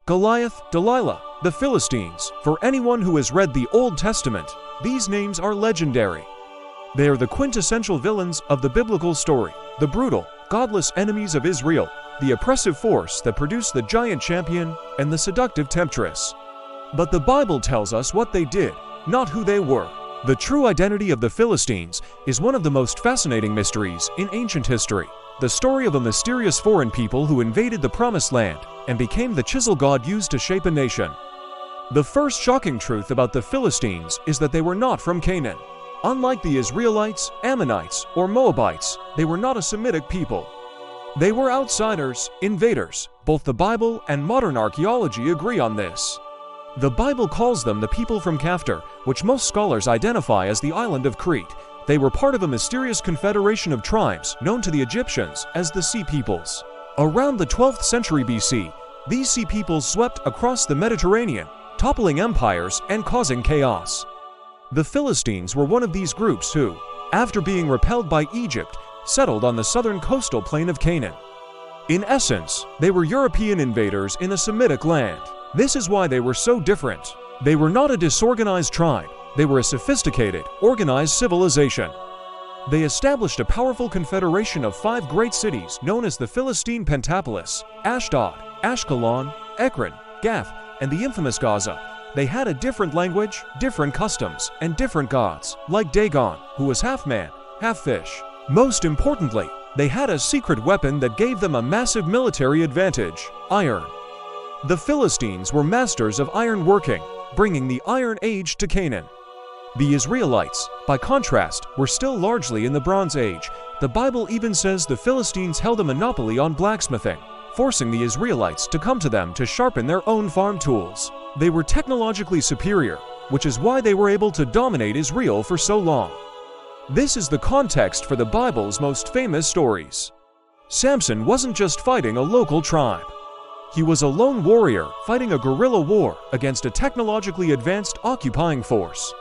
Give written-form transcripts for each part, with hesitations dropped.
Goliath, Delilah, the Philistines. For anyone who has read the Old Testament, these names are legendary. They are the quintessential villains of the biblical story, the brutal, godless enemies of Israel, the oppressive force that produced the giant champion and the seductive temptress. But the Bible tells us what they did, not who they were. The true identity of the Philistines is one of the most fascinating mysteries in ancient history. The story of a mysterious foreign people who invaded the Promised Land and became the chisel God used to shape a nation. The first shocking truth about the Philistines is that they were not from Canaan. Unlike the Israelites, Ammonites, or Moabites, they were not a Semitic people. They were outsiders, invaders. Both the Bible and modern archaeology agree on this. The Bible calls them the people from Kaftor, which most scholars identify as the island of Crete. They were part of a mysterious confederation of tribes known to the Egyptians as the Sea Peoples. Around the 12th century BC, these Sea Peoples swept across the Mediterranean, toppling empires and causing chaos. The Philistines were one of these groups who, after being repelled by Egypt, settled on the southern coastal plain of Canaan. In essence, they were European invaders in a Semitic land. This is why they were so different. They were not a disorganized tribe. They were a sophisticated, organized civilization. They established a powerful confederation of 5 great cities known as the Philistine Pentapolis: Ashdod, Ashkelon, Ekron, Gath, and the infamous Gaza. They had a different language, different customs, and different gods, like Dagon, who was half man, half fish. Most importantly, they had a secret weapon that gave them a massive military advantage: iron. The Philistines were masters of iron working, bringing the Iron Age to Canaan. The Israelites, by contrast, were still largely in the Bronze Age. The Bible even says the Philistines held a monopoly on blacksmithing, forcing the Israelites to come to them to sharpen their own farm tools. They were technologically superior, which is why they were able to dominate Israel for so long. This is the context for the Bible's most famous stories. Samson wasn't just fighting a local tribe. He was a lone warrior fighting a guerrilla war against a technologically advanced occupying force.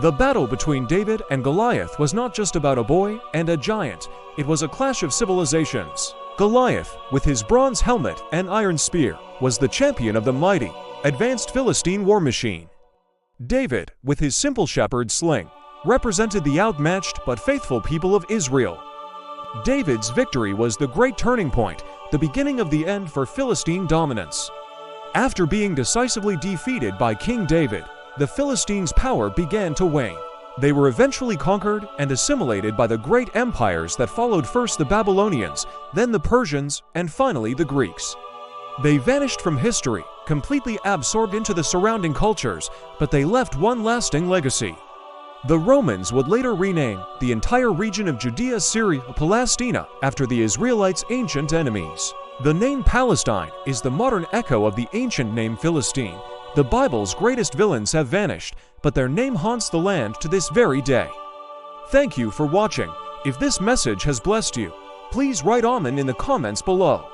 The battle between David and Goliath was not just about a boy and a giant, it was a clash of civilizations. Goliath, with his bronze helmet and iron spear, was the champion of the mighty, advanced Philistine war machine. David, with his simple shepherd's sling, represented the outmatched but faithful people of Israel. David's victory was the great turning point, the beginning of the end for Philistine dominance. After being decisively defeated by King David, the Philistines' power began to wane. They were eventually conquered and assimilated by the great empires that followed, first the Babylonians, then the Persians, and finally the Greeks. They vanished from history, completely absorbed into the surrounding cultures, but they left one lasting legacy. The Romans would later rename the entire region of Judea, Syria, Palestina, after the Israelites' ancient enemies. The name Palestine is the modern echo of the ancient name Philistine. The Bible's greatest villains have vanished, but their name haunts the land to this very day. Thank you for watching. If this message has blessed you, please write Amen in the comments below.